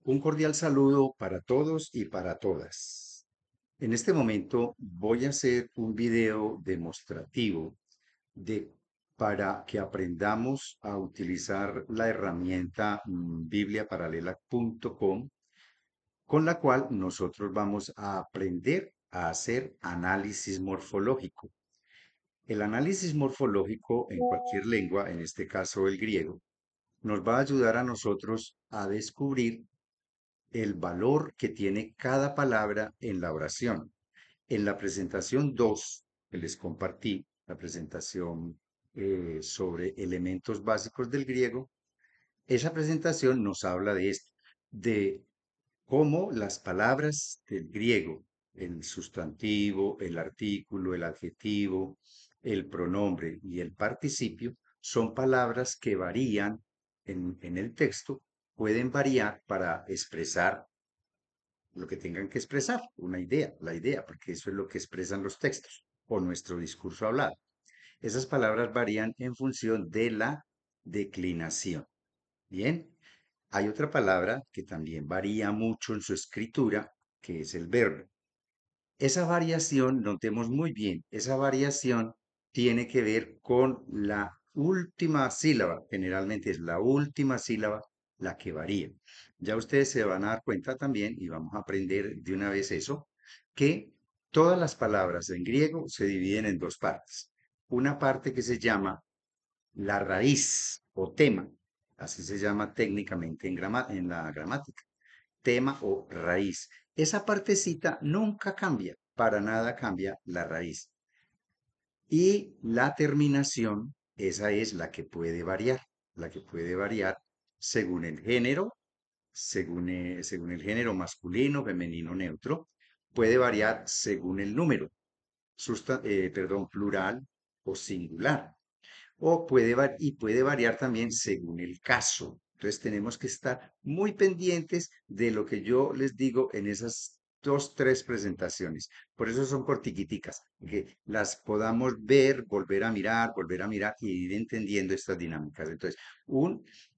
Un cordial saludo para todos y para todas. En este momento voy a hacer un video demostrativo de para que aprendamos a utilizar la herramienta bibliaparalela.com, con la cual nosotros vamos a aprender a hacer análisis morfológico. El análisis morfológico en cualquier lengua, en este caso el griego, nos va a ayudar a nosotros a descubrir el valor que tiene cada palabra en la oración. En la presentación 2 que les compartí, la presentación sobre elementos básicos del griego, esa presentación nos habla de esto, de cómo las palabras del griego, el sustantivo, el artículo, el adjetivo, el pronombre y el participio, son palabras que varían en el texto, pueden variar para expresar lo que tengan que expresar, una idea, la idea, porque eso es lo que expresan los textos o nuestro discurso hablado. Esas palabras varían en función de la declinación. Bien, hay otra palabra que también varía mucho en su escritura, que es el verbo. Esa variación, notemos muy bien, esa variación tiene que ver con la última sílaba, generalmente es la última sílaba la que varía. Ya ustedes se van a dar cuenta también, y vamos a aprender de una vez eso, que todas las palabras en griego se dividen en dos partes. Una parte que se llama la raíz o tema, así se llama técnicamente en la gramática, tema o raíz. Esa partecita nunca cambia, para nada cambia la raíz. Y la terminación, esa es la que puede variar según el género, según el género masculino, femenino, neutro, puede variar según el número, plural o singular o puede variar también según el caso. Entonces tenemos que estar muy pendientes de lo que yo les digo en esas dos, tres presentaciones. Por eso son cortiquiticas, que las podamos ver, volver a mirar y ir entendiendo estas dinámicas. Entonces,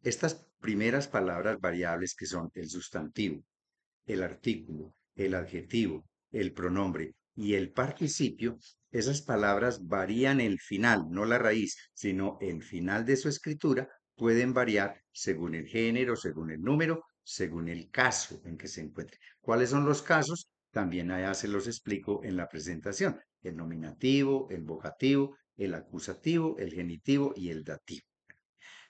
estas primeras palabras variables que son el sustantivo, el artículo, el adjetivo, el pronombre y el participio, esas palabras varían el final, no la raíz, sino el final de su escritura, pueden variar según el género, según el número, según el caso en que se encuentre. ¿Cuáles son los casos? También allá se los explico en la presentación. El nominativo, el vocativo, el acusativo, el genitivo y el dativo.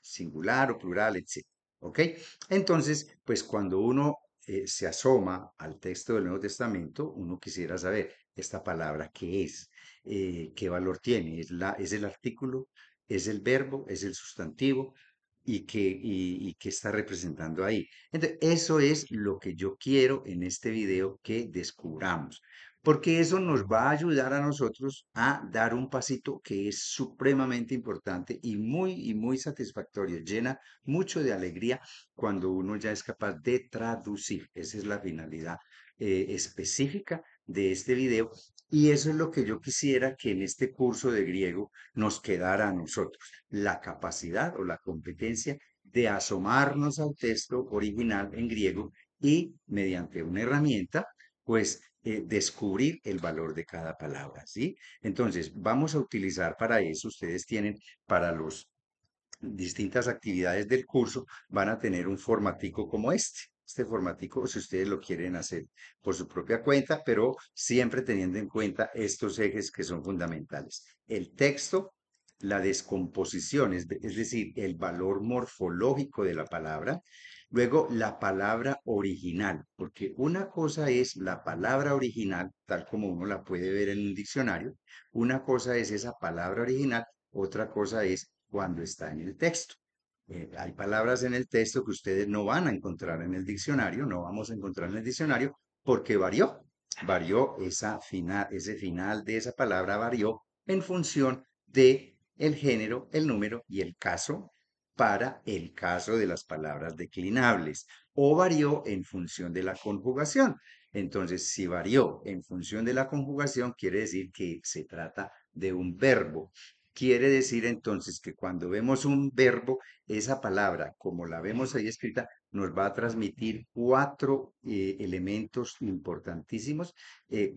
Singular o plural, etc. ¿Ok? Entonces, pues cuando uno se asoma al texto del Nuevo Testamento, uno quisiera saber esta palabra qué es, qué valor tiene, es el artículo, es el verbo, es el sustantivo y qué está representando ahí. Entonces, eso es lo que yo quiero en este video que descubramos, porque eso nos va a ayudar a nosotros a dar un pasito que es supremamente importante y muy satisfactorio, llena mucho de alegría cuando uno ya es capaz de traducir. Esa es la finalidad específica de este video y eso es lo que yo quisiera que en este curso de griego nos quedara a nosotros, la capacidad o la competencia de asomarnos al texto original en griego y mediante una herramienta, pues descubrir el valor de cada palabra, ¿sí? Entonces, vamos a utilizar para eso, ustedes tienen para los distintas actividades del curso, van a tener un formatico como este. Este formatico, si ustedes lo quieren hacer por su propia cuenta, pero siempre teniendo en cuenta estos ejes que son fundamentales. El texto, la descomposición, es decir, el valor morfológico de la palabra. Luego, la palabra original, porque una cosa es la palabra original, tal como uno la puede ver en un diccionario. Una cosa es esa palabra original, otra cosa es cuando está en el texto. Hay palabras en el texto que ustedes no van a encontrar en el diccionario, no vamos a encontrar en el diccionario porque varió ese final de esa palabra varió en función de el género, el número y el caso para el caso de las palabras declinables o varió en función de la conjugación. Entonces, si varió en función de la conjugación, quiere decir que se trata de un verbo. Quiere decir entonces que cuando vemos un verbo, esa palabra, como la vemos ahí escrita, nos va a transmitir cuatro elementos importantísimos,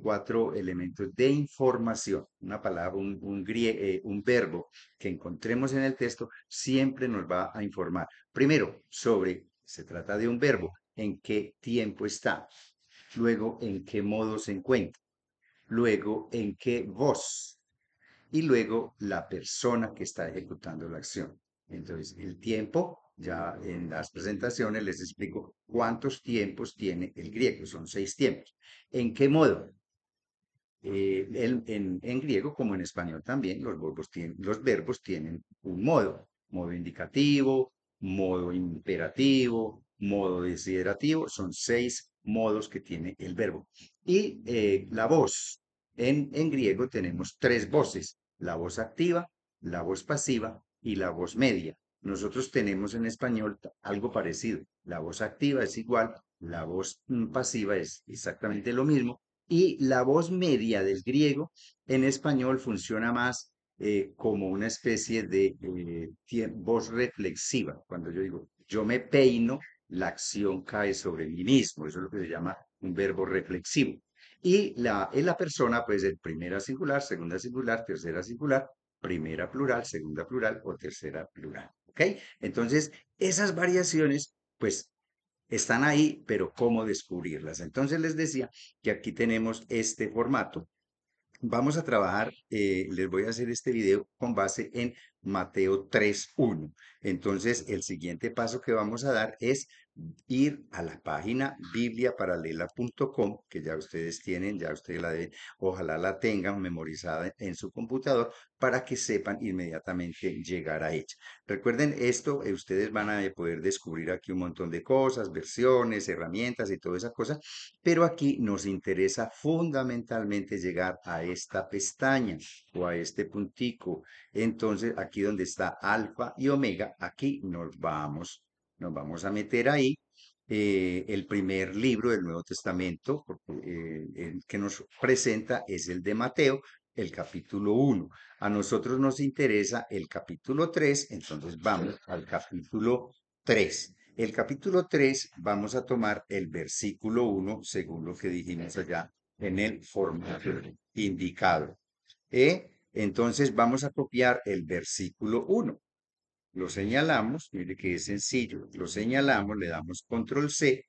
cuatro elementos de información. Una palabra, un verbo que encontremos en el texto siempre nos va a informar. Primero, se trata de un verbo, en qué tiempo está, luego en qué modo se encuentra, luego en qué voz y luego la persona que está ejecutando la acción. Entonces, el tiempo, ya en las presentaciones les explico cuántos tiempos tiene el griego, son 6 tiempos. ¿En qué modo? En griego, como en español también, los verbos tienen un modo, modo indicativo, modo imperativo, modo desiderativo, son 6 modos que tiene el verbo. Y la voz, en griego tenemos 3 voces, la voz activa, la voz pasiva y la voz media. Nosotros tenemos en español algo parecido, la voz activa es igual, la voz pasiva es exactamente lo mismo y la voz media del griego en español funciona más como una especie de voz reflexiva. Cuando yo digo, yo me peino, la acción cae sobre mí mismo. Eso es lo que se llama un verbo reflexivo. Y en la persona puede ser primera singular, segunda singular, tercera singular, primera plural, segunda plural o tercera plural. ¿Ok? Entonces, esas variaciones, pues están ahí, pero ¿cómo descubrirlas? Entonces les decía que aquí tenemos este formato. Vamos a trabajar, les voy a hacer este video con base en Mateo 3:1. Entonces, el siguiente paso que vamos a dar es ir a la página bibliaparalela.com, que ya ustedes tienen, ya ustedes la deben, ojalá la tengan memorizada en su computador para que sepan inmediatamente llegar a ella. Recuerden esto, ustedes van a poder descubrir aquí un montón de cosas, versiones, herramientas y toda esa cosa, pero aquí nos interesa fundamentalmente llegar a esta pestaña o a este puntico. Entonces, aquí donde está alfa y omega, aquí nos vamos a meter ahí. El primer libro del Nuevo Testamento el que nos presenta es el de Mateo, el capítulo 1. A nosotros nos interesa el capítulo 3, entonces vamos al capítulo 3. El capítulo 3 vamos a tomar el versículo 1 según lo que dijimos allá en el formato indicado. Entonces vamos a copiar el versículo 1. Lo señalamos, mire que es sencillo, lo señalamos, le damos control C,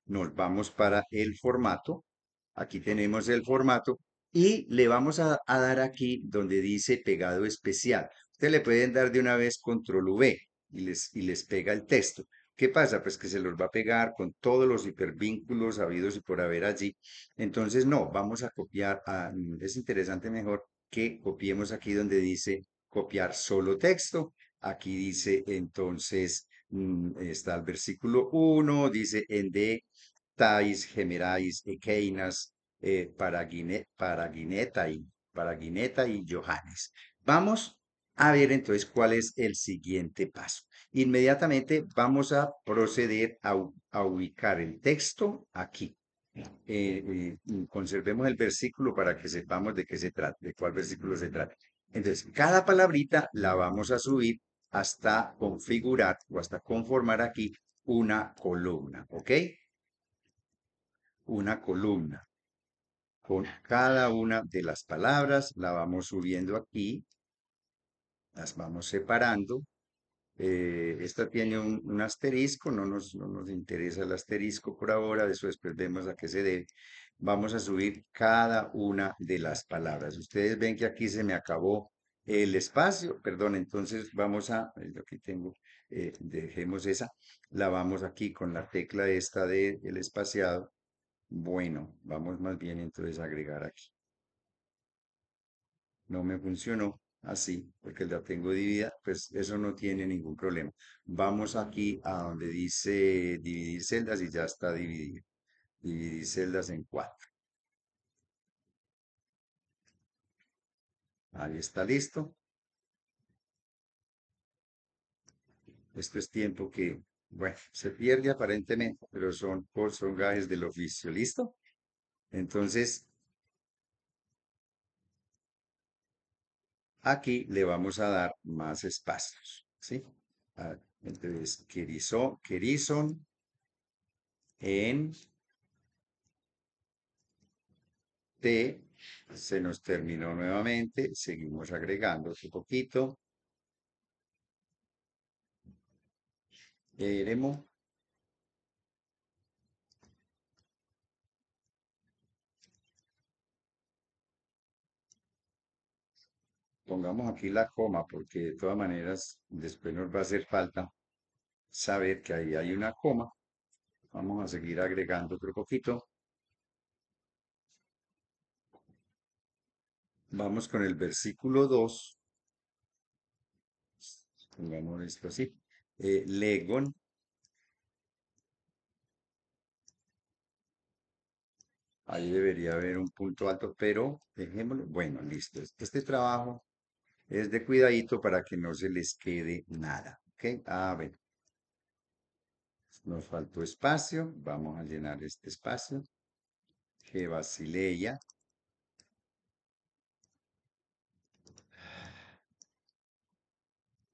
nos vamos para el formato, aquí tenemos el formato y le vamos a dar aquí donde dice pegado especial. Usted le pueden dar de una vez control V y les pega el texto. ¿Qué pasa? Pues que se los va a pegar con todos los hipervínculos habidos y por haber allí. Entonces, no, vamos a copiar, es interesante mejor que copiemos aquí donde dice copiar solo texto. Aquí dice entonces, está el versículo 1, dice en de tais, gemerais, ekeinas, Paragineta y Johannes. Vamos a ver entonces cuál es el siguiente paso. Inmediatamente vamos a proceder a ubicar el texto aquí. Conservemos el versículo para que sepamos de qué se trata, de cuál versículo se trata. Entonces, cada palabrita la vamos a subir hasta configurar o hasta conformar aquí una columna, ¿ok? Una columna con cada una de las palabras, la vamos subiendo aquí, las vamos separando. Esta tiene un asterisco, no nos interesa el asterisco por ahora, después vemos a qué se debe. Vamos a subir cada una de las palabras. Ustedes ven que aquí se me acabó el espacio, perdón, entonces aquí tengo, dejemos esa, la vamos aquí con la tecla esta del espaciado. Bueno, vamos más bien entonces a agregar aquí. No me funcionó así porque la tengo dividida, pues eso no tiene ningún problema. Vamos aquí a donde dice dividir celdas y ya está dividido. Dividir celdas en 4. Ahí está listo. Esto es tiempo que, bueno, se pierde aparentemente, pero son gajes del oficio. ¿Listo? Entonces, aquí le vamos a dar más espacios, ¿sí? Entonces, querison en T, se nos terminó nuevamente, seguimos agregando otro poquito, eremo, pongamos aquí la coma porque de todas maneras después nos va a hacer falta saber que ahí hay una coma. Vamos a seguir agregando otro poquito. Vamos con el versículo 2. Pongamos esto así. Legon, ahí debería haber un punto alto, pero dejémoslo. Bueno, listo. Este trabajo es de cuidadito para que no se les quede nada. ¿Ok? A ver, nos faltó espacio. Vamos a llenar este espacio. Que Basileia.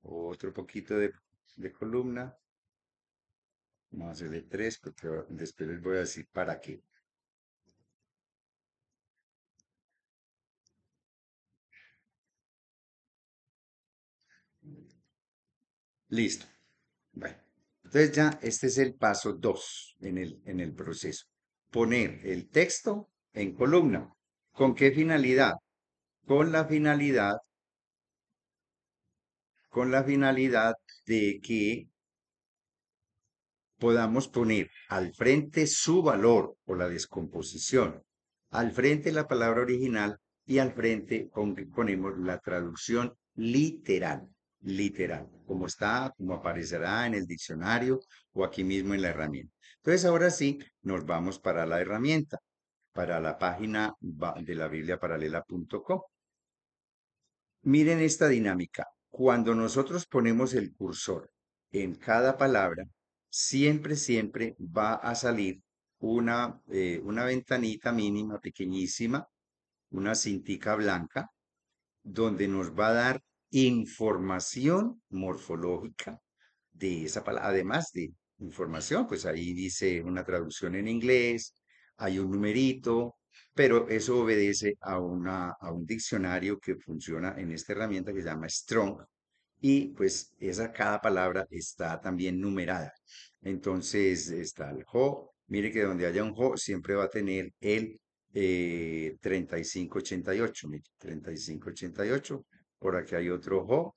Otro poquito de columna. Vamos a hacerle 3 porque después les voy a decir para qué. Listo. Bueno, entonces ya este es el paso 2 en el proceso. Poner el texto en columna. ¿Con qué finalidad? Con la finalidad, con la finalidad de que podamos poner al frente su valor o la descomposición, al frente la palabra original y al frente ponemos la traducción literal, literal, como está, como aparecerá en el diccionario o aquí mismo en la herramienta. Entonces ahora sí, nos vamos para la herramienta, para la página de la bibliaparalela.com. Miren esta dinámica. Cuando nosotros ponemos el cursor en cada palabra, siempre va a salir una ventanita mínima, pequeñísima, una cintica blanca, donde nos va a dar información morfológica de esa palabra, además de información, pues ahí dice una traducción en inglés, hay un numerito, pero eso obedece a un diccionario que funciona en esta herramienta que se llama Strong y pues cada palabra está también numerada. Entonces está el jo, mire que donde haya un jo siempre va a tener el 3588, mire, 3588, por aquí hay otro jo,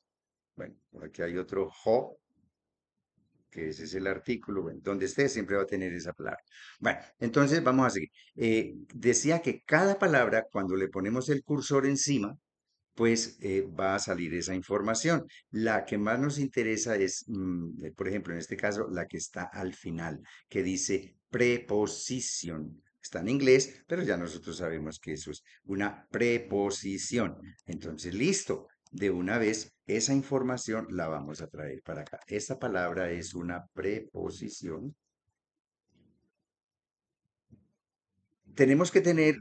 bueno, por aquí hay otro jo, que ese es el artículo, bueno, donde esté siempre va a tener esa palabra. Bueno, entonces vamos a seguir. Decía que cada palabra, cuando le ponemos el cursor encima, pues va a salir esa información. La que más nos interesa es, por ejemplo, en este caso, la que está al final, que dice preposición. Está en inglés, pero ya nosotros sabemos que eso es una preposición. Entonces, listo. De una vez, esa información la vamos a traer para acá. Esta palabra es una preposición. Tenemos que tener,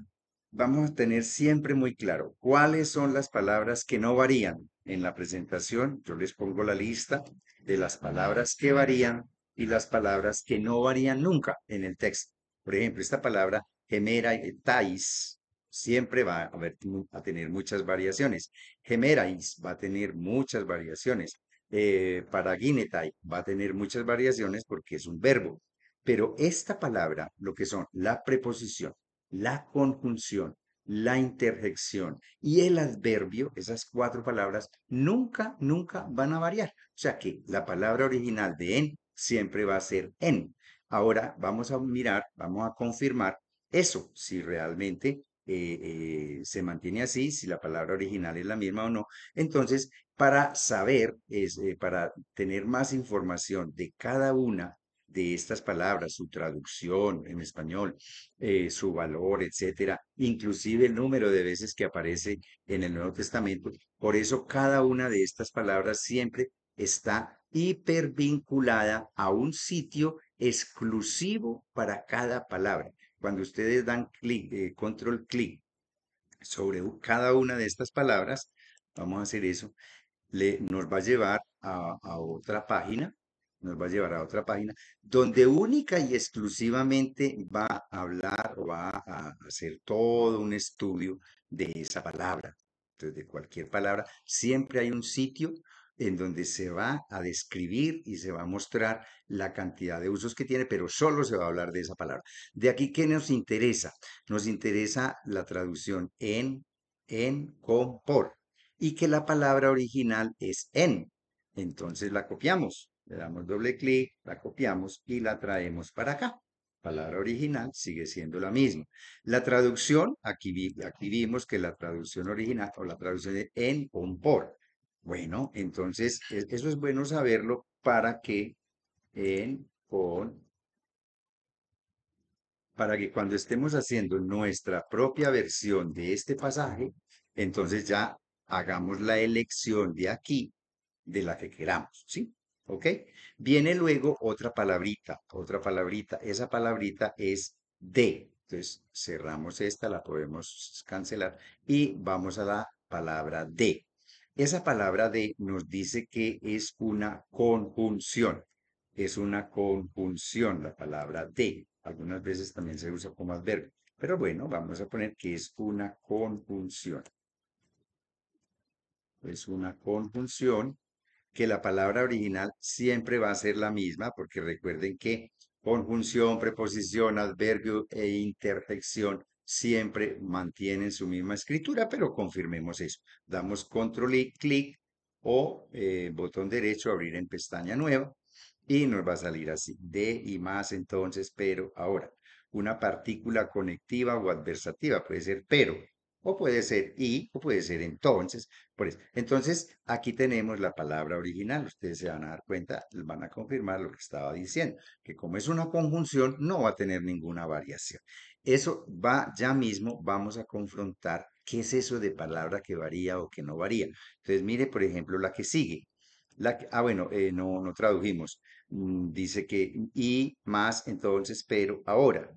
vamos a tener siempre muy claro cuáles son las palabras que no varían. En la presentación yo les pongo la lista de las palabras que varían y las palabras que no varían nunca en el texto. Por ejemplo, esta palabra gemerais siempre va a tener muchas variaciones. Gemerais va a tener muchas variaciones. Paraginetai va a tener muchas variaciones porque es un verbo. Pero esta palabra, lo que son la preposición, la conjunción, la interjección y el adverbio, esas cuatro palabras, nunca van a variar. O sea que la palabra original de en siempre va a ser en. Ahora vamos a mirar, vamos a confirmar eso, si realmente se mantiene así, si la palabra original es la misma o no. Entonces, para saber, para tener más información de cada una de estas palabras, su traducción en español, su valor, etcétera, inclusive el número de veces que aparece en el Nuevo Testamento. Por eso cada una de estas palabras siempre está hipervinculada a un sitio exclusivo para cada palabra. Cuando ustedes dan clic, control clic sobre cada una de estas palabras, vamos a hacer eso, nos va a llevar a otra página, nos va a llevar a otra página, donde única y exclusivamente va a hablar o va a hacer todo un estudio de esa palabra. Entonces, de cualquier palabra, siempre hay un sitio en donde se va a describir y se va a mostrar la cantidad de usos que tiene, pero solo se va a hablar de esa palabra. De aquí, ¿qué nos interesa? Nos interesa la traducción con, por y que la palabra original es en. Entonces la copiamos, le damos doble clic, la copiamos y la traemos para acá. Palabra original sigue siendo la misma. La traducción, aquí vimos que la traducción original o la traducción de en con por. Bueno, entonces eso es bueno saberlo para que en, con, para que cuando estemos haciendo nuestra propia versión de este pasaje, entonces ya hagamos la elección de aquí de la que queramos, ¿sí? ¿Ok? Viene luego otra palabrita. Esa palabrita es de. Entonces cerramos esta, la podemos cancelar y vamos a la palabra de. Esa palabra de nos dice que es una conjunción. Es una conjunción la palabra de. Algunas veces también se usa como adverbio. Pero bueno, vamos a poner que es una conjunción. Es una conjunción que la palabra original siempre va a ser la misma, porque recuerden que conjunción, preposición, adverbio e interjección siempre mantienen su misma escritura, pero confirmemos eso. Damos control y clic o botón derecho, abrir en pestaña nueva y nos va a salir así, de y más entonces, pero ahora. Una partícula conectiva o adversativa puede ser pero, o puede ser y, o puede ser entonces. Por eso. Entonces, aquí tenemos la palabra original. Ustedes se van a dar cuenta, van a confirmar lo que estaba diciendo, que como es una conjunción, no va a tener ninguna variación. Eso va, ya mismo vamos a confrontar qué es eso de palabra que varía o que no varía. Entonces, mire, por ejemplo, la que sigue. Bueno, no tradujimos. Dice que y más, entonces, pero ahora.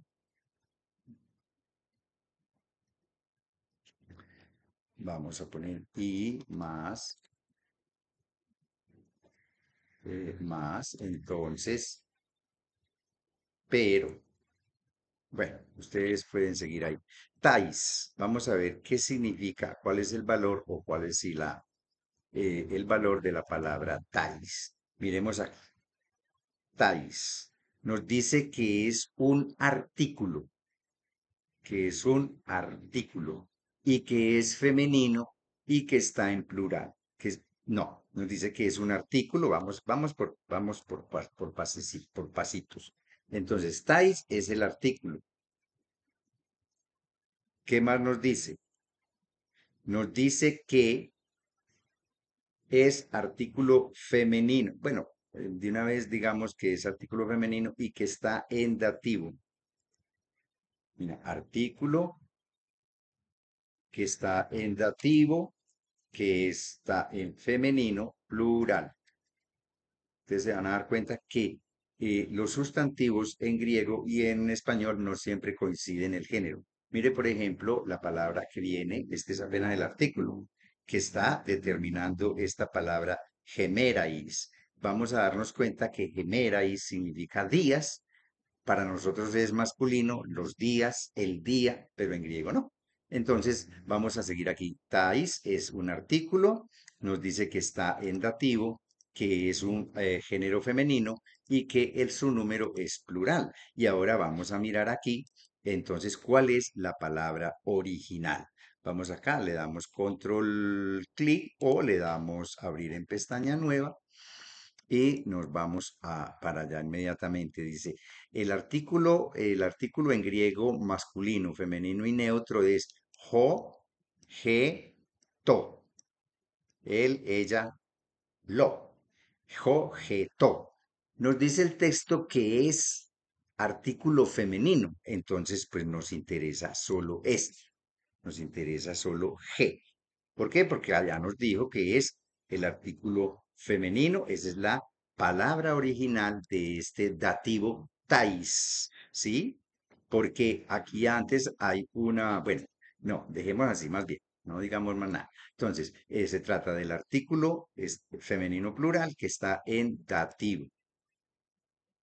Vamos a poner y más, entonces, pero. Bueno, ustedes pueden seguir ahí. Tais, vamos a ver qué significa, cuál es el valor o cuál es el valor de la palabra tais. Miremos aquí. Tais nos dice que es un artículo y que es femenino y que está en plural. No, nos dice que es un artículo. Vamos por pasitos. Entonces, tais es el artículo. ¿Qué más nos dice? Nos dice que es artículo femenino. Bueno, de una vez digamos que es artículo femenino y que está en dativo. Mira, artículo que está en dativo, que está en femenino, plural. Ustedes se van a dar cuenta que los sustantivos en griego y en español no siempre coinciden el género. Mire, por ejemplo, la palabra que viene, este es apenas el artículo, que está determinando esta palabra gemerais. Vamos a darnos cuenta que gemerais significa días, para nosotros es masculino, los días, el día, pero en griego no. Entonces, vamos a seguir aquí. Tais es un artículo, nos dice que está en dativo, que es un género femenino y que su número es plural. Y ahora vamos a mirar aquí, entonces, ¿cuál es la palabra original? Vamos acá, le damos control clic o le damos abrir en pestaña nueva y nos vamos para allá inmediatamente. Dice, el artículo en griego masculino, femenino y neutro es ho, he, to. Él, ella, lo. Jo, he, to. Nos dice el texto que es artículo femenino, entonces pues nos interesa solo este, nos interesa solo he. ¿Por qué? Porque allá nos dijo que es el artículo femenino, esa es la palabra original de este dativo tais, ¿sí? Porque aquí antes hay una, bueno, no, dejemos así más bien. no digamos más nada. Entonces, se trata del artículo femenino plural que está en dativo.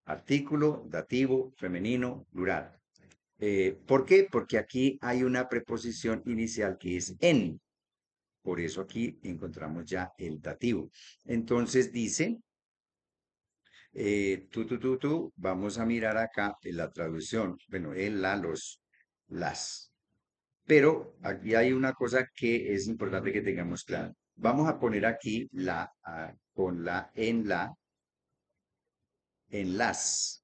Artículo, dativo, femenino, plural. ¿Por qué? Porque aquí hay una preposición inicial que es en. Por eso aquí encontramos ya el dativo. Entonces dice, vamos a mirar acá en la traducción. Bueno, el, la, los, las. Pero aquí hay una cosa que es importante que tengamos claro. Vamos a poner aquí la, con en las,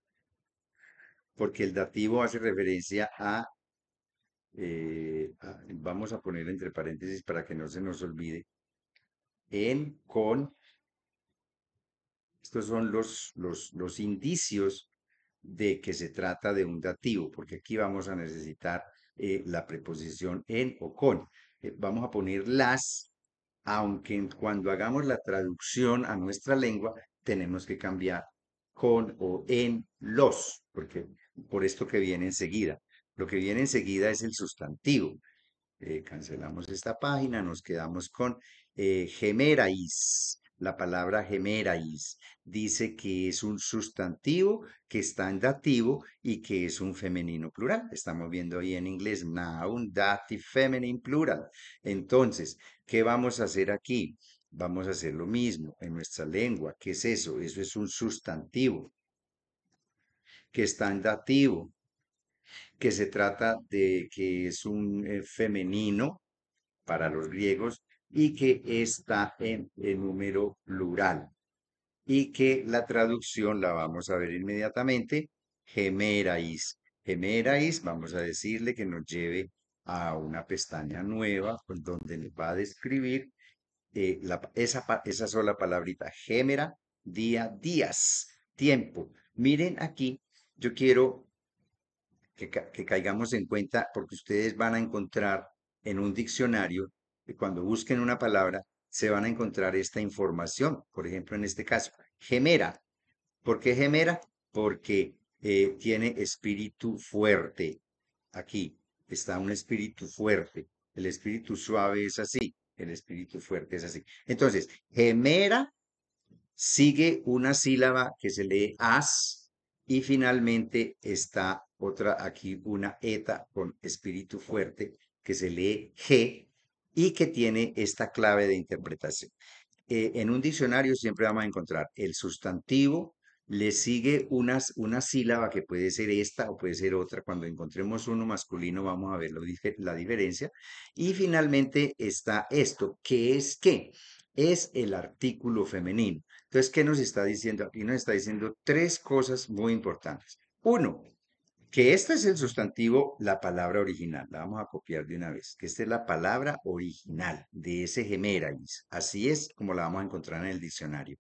porque el dativo hace referencia vamos a poner entre paréntesis para que no se nos olvide, en, con. Estos son los indicios de que se trata de un dativo, porque aquí vamos a necesitar la preposición en o con. Vamos a poner las, aunque cuando hagamos la traducción a nuestra lengua tenemos que cambiar con o en los, porque por esto que viene enseguida. Lo que viene enseguida es el sustantivo. Cancelamos esta página, nos quedamos con gemerais. La palabra gemerais dice que es un sustantivo que está en dativo y que es un femenino plural. Estamos viendo ahí en inglés noun, dative, feminine, plural. Entonces, ¿qué vamos a hacer aquí? Vamos a hacer lo mismo en nuestra lengua. ¿Qué es eso? Eso es un sustantivo que está en dativo, que se trata de que es un femenino para los griegos y que está en número plural y que la traducción la vamos a ver inmediatamente, gemerais. Gemerais, vamos a decirle que nos lleve a una pestaña nueva pues, donde nos va a describir esa sola palabrita, gémera, día, días, tiempo. Miren aquí, yo quiero que caigamos en cuenta, porque ustedes van a encontrar en un diccionario, que cuando busquen una palabra, se van a encontrar esta información. Por ejemplo, en este caso, gemera. ¿Por qué gemera? Porque tiene espíritu fuerte. Aquí está un espíritu fuerte. El espíritu suave es así. El espíritu fuerte es así. Entonces, gemera sigue una sílaba que se lee as y finalmente está otra aquí, una eta con espíritu fuerte que se lee g y que tiene esta clave de interpretación. En un diccionario siempre vamos a encontrar el sustantivo, le sigue una sílaba que puede ser esta o puede ser otra. Cuando encontremos uno masculino vamos a ver la diferencia. Y finalmente está esto, que es qué? Es el artículo femenino. Entonces, ¿qué nos está diciendo? Aquí nos está diciendo tres cosas muy importantes. Uno, que este es el sustantivo, la palabra original. La vamos a copiar de una vez. Que esta es la palabra original de ese gemerais. Así es como la vamos a encontrar en el diccionario.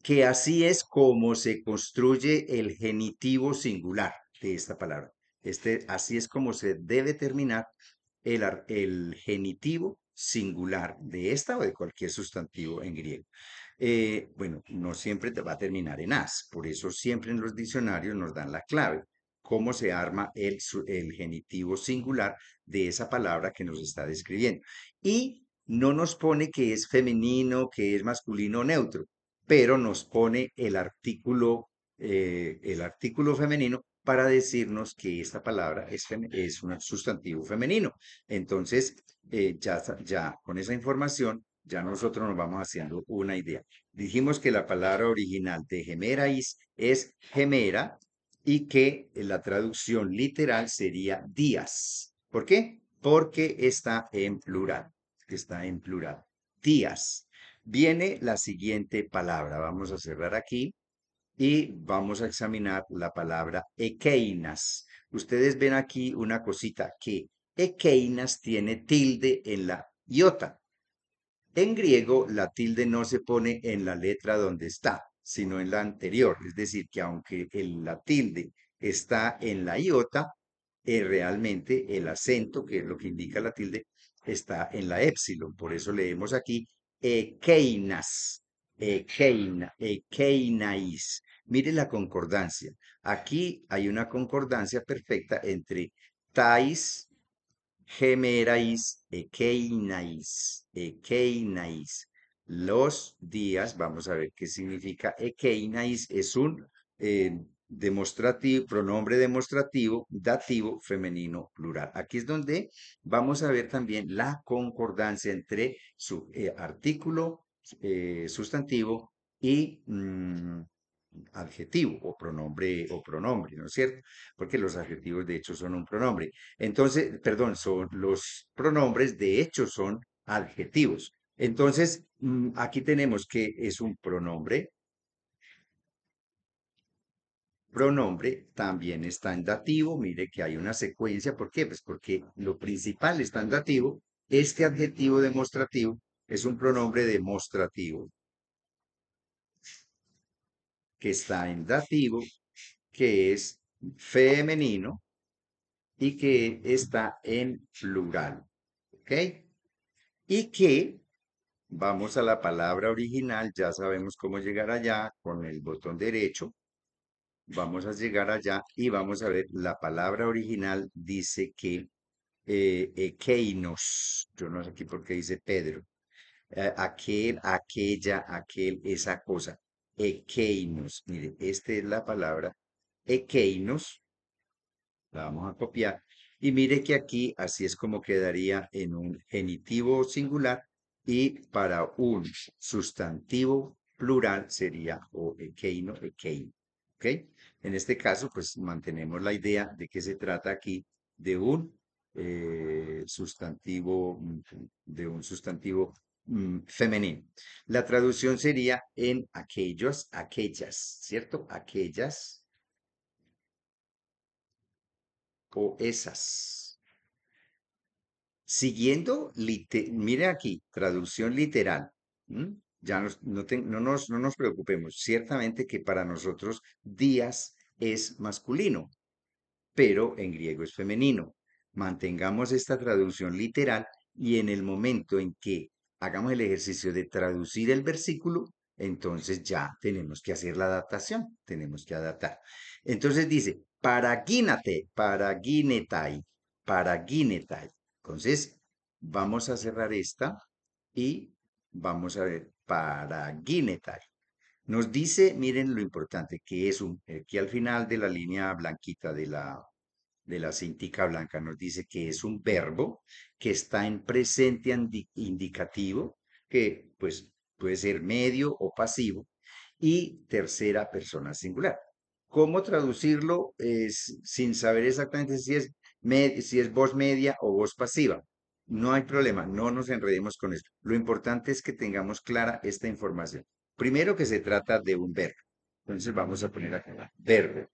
Que así es como se construye el genitivo singular de esta palabra. Así es como se debe terminar el genitivo singular de esta o de cualquier sustantivo en griego. Bueno, no siempre te va a terminar en as, por eso siempre en los diccionarios nos dan la clave, cómo se arma el genitivo singular de esa palabra que nos está describiendo. Y no nos pone que es femenino, que es masculino o neutro, pero nos pone el artículo femenino para decirnos que esta palabra es un sustantivo femenino. Entonces, ya con esa información, ya nosotros nos vamos haciendo una idea. Dijimos que la palabra original de gemerais es gemera y que la traducción literal sería días. ¿Por qué? Porque está en plural. Está en plural. Días. Viene la siguiente palabra. Vamos a cerrar aquí y vamos a examinar la palabra ekeinas. Ustedes ven aquí una cosita que ekeinas tiene tilde en la iota. En griego, la tilde no se pone en la letra donde está, sino en la anterior. Es decir, que aunque la tilde está en la iota, realmente el acento, que es lo que indica la tilde, está en la épsilon. Por eso leemos aquí ekeinas, ekeinais. Mire la concordancia. Aquí hay una concordancia perfecta entre tais Gemerais, ekeinais. Los días, vamos a ver qué significa ekeinais, es un demostrativo, pronombre demostrativo, dativo, femenino, plural. Aquí es donde vamos a ver también la concordancia entre su artículo, sustantivo y adjetivo o pronombre, ¿no es cierto? Porque los adjetivos de hecho son un pronombre. Entonces, perdón, son los pronombres de hecho son adjetivos. Entonces, aquí tenemos que es un pronombre. Pronombre también está en dativo. Mire que hay una secuencia. ¿Por qué? Pues porque lo principal está en dativo. Este adjetivo demostrativo es un pronombre demostrativo que está en dativo, que es femenino y que está en plural. ¿Ok? Y que vamos a la palabra original, ya sabemos cómo llegar allá con el botón derecho. Vamos a llegar allá y vamos a ver, la palabra original dice que ekeinos, yo no sé aquí por qué dice Pedro, aquel, aquella, aquel, esa cosa, ekeinos. Mire, esta es la palabra ekeinos, la vamos a copiar. Y mire que aquí así es como quedaría en un genitivo singular y para un sustantivo plural sería o ekeino, ekein. ¿Ok? En este caso, pues mantenemos la idea de que se trata aquí de un sustantivo, femenino. La traducción sería en aquellos, aquellas, ¿cierto? Aquellas o esas. Siguiendo, mire aquí, traducción literal. ¿M? Ya no nos preocupemos. Ciertamente que para nosotros días es masculino, pero en griego es femenino. Mantengamos esta traducción literal y en el momento en que hagamos el ejercicio de traducir el versículo, entonces ya tenemos que hacer la adaptación, tenemos que adaptar. Entonces dice, paraginetai. Entonces, vamos a cerrar esta y vamos a ver paraginetai. Nos dice, miren lo importante, que es aquí al final de la línea blanquita de la cintica blanca, nos dice que es un verbo que está en presente indicativo, que pues puede ser medio o pasivo, y tercera persona singular. ¿Cómo traducirlo sin saber exactamente si es voz media o voz pasiva? No hay problema, no nos enredemos con esto. Lo importante es que tengamos clara esta información. Primero que se trata de un verbo. Entonces vamos a poner acá, verbo.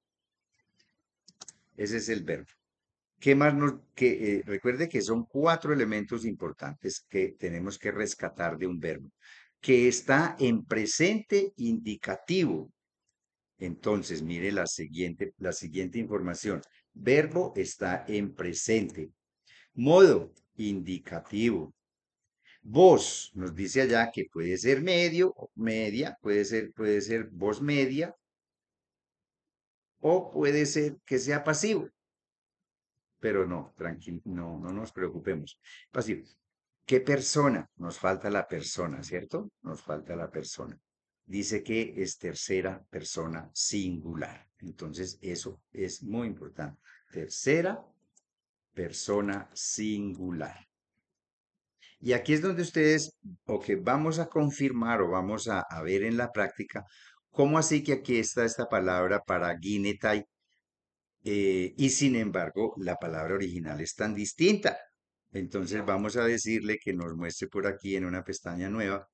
Ese es el verbo. ¿Qué más recuerde que son cuatro elementos importantes que tenemos que rescatar de un verbo, que está en presente indicativo. Entonces, mire la siguiente información. Verbo está en presente. Modo indicativo. Voz nos dice allá que puede ser medio, o media, puede ser voz media, o puede ser que sea pasivo. Pero no, tranquilo, no, no nos preocupemos. Pasivo. ¿Qué persona? Nos falta la persona, ¿cierto? Nos falta la persona. Dice que es tercera persona singular. Entonces, eso es muy importante. Tercera persona singular. Y aquí es donde ustedes, o que vamos a confirmar o vamos a ver en la práctica, cómo así que aquí está esta palabra para guinetai, y sin embargo, la palabra original es tan distinta. Entonces vamos a decirle que nos muestre por aquí en una pestaña nueva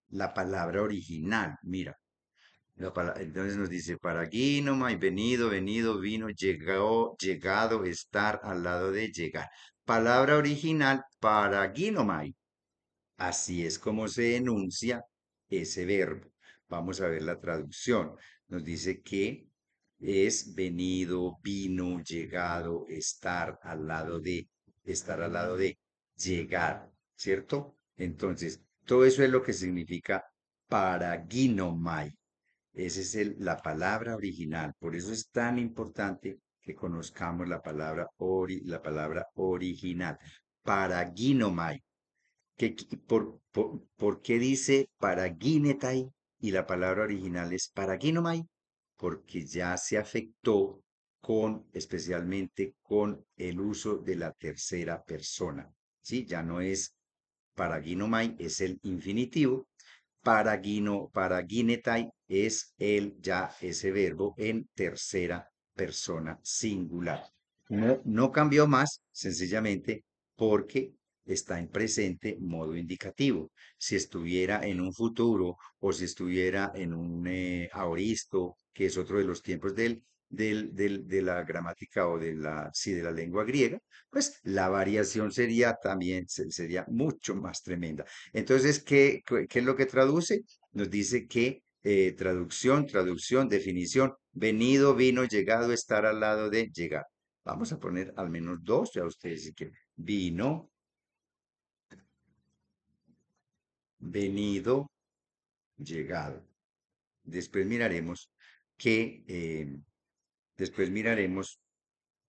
la palabra original. Mira, entonces nos dice para y venido, venido, vino, llegó, llegado, estar al lado de llegar. Palabra original para Así es como se enuncia ese verbo. Vamos a ver la traducción. Nos dice que es venido, vino, llegado, estar al lado de, llegar, ¿cierto? Entonces, todo eso es lo que significa paraginomai. Esa es la palabra original. Por eso es tan importante que conozcamos la palabra original. Paraginomai. ¿Por qué dice paraginetai y la palabra original es paraginomai? Porque ya se afectó especialmente con el uso de la tercera persona. ¿Sí? Ya no es paraginomai, es el infinitivo. Paraginetai es ya ese verbo en tercera persona singular. No, no cambió más, sencillamente porque está en presente modo indicativo. Si estuviera en un futuro o si estuviera en un aoristo, que es otro de los tiempos de la gramática o sí, de la lengua griega, pues la variación sería también, sería mucho más tremenda. Entonces, ¿qué es lo que traduce? Nos dice que traducción, definición, venido, vino, llegado, estar al lado de llegar. Vamos a poner al menos dos, ya ustedes si quieren. Vino, venido, llegado. Después miraremos que, después miraremos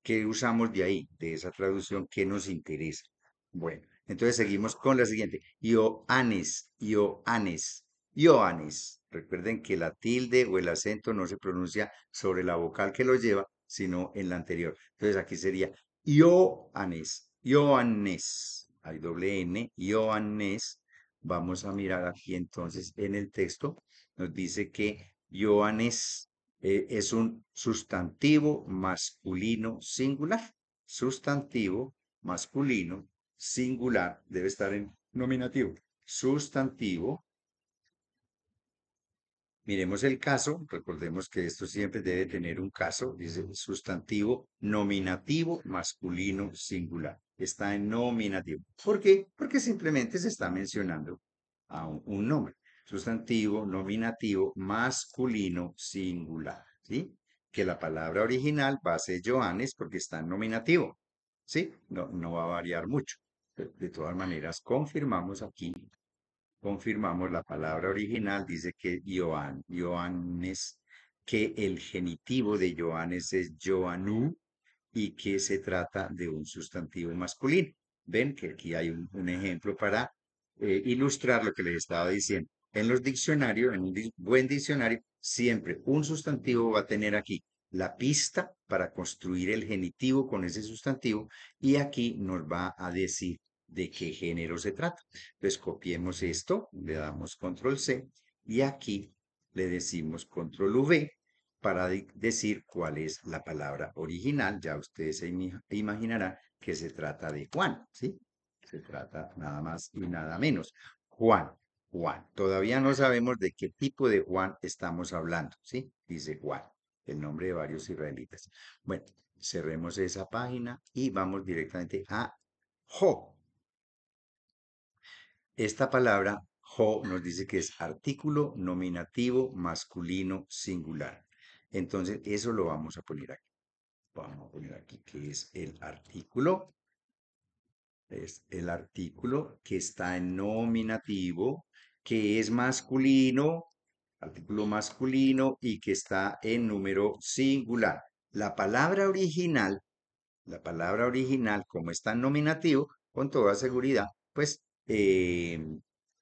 qué usamos de ahí, de esa traducción, qué nos interesa. Bueno, entonces seguimos con la siguiente. Ioannes, Ioannes, Ioannes. Recuerden que la tilde o el acento no se pronuncia sobre la vocal que lo lleva, sino en la anterior. Entonces aquí sería Ioannes, Ioannes. Hay doble N, Ioannes. Vamos a mirar aquí entonces en el texto. Nos dice que Ioannes es un sustantivo masculino singular. Sustantivo masculino singular debe estar en nominativo. Sustantivo. Miremos el caso. Recordemos que esto siempre debe tener un caso. Dice sustantivo nominativo masculino singular. Está en nominativo. ¿Por qué? Porque simplemente se está mencionando a un nombre. Sustantivo nominativo masculino singular. ¿Sí? Que la palabra original va a ser Johannes porque está en nominativo. ¿Sí? No, no va a variar mucho. De todas maneras, confirmamos la palabra original, dice que Johannes, que el genitivo de Johannes es Johanú y que se trata de un sustantivo masculino. Ven que aquí hay un ejemplo para ilustrar lo que les estaba diciendo. En los diccionarios, en un buen diccionario, siempre un sustantivo va a tener aquí la pista para construir el genitivo con ese sustantivo y aquí nos va a decir de qué género se trata. Entonces copiemos esto, le damos control C y aquí le decimos control V para decir cuál es la palabra original. Ya ustedes se imaginarán que se trata de Juan, ¿sí? Se trata nada más y nada menos. Juan, Juan. Todavía no sabemos de qué tipo de Juan estamos hablando, ¿sí? Dice Juan, el nombre de varios israelitas. Bueno, cerremos esa página y vamos directamente a Jo. Esta palabra jo nos dice que es artículo nominativo masculino singular. Entonces, eso lo vamos a poner aquí. Vamos a poner aquí que es el artículo que está en nominativo, que es masculino, artículo masculino y que está en número singular. La palabra original la palabra original, como está en nominativo, con toda seguridad, pues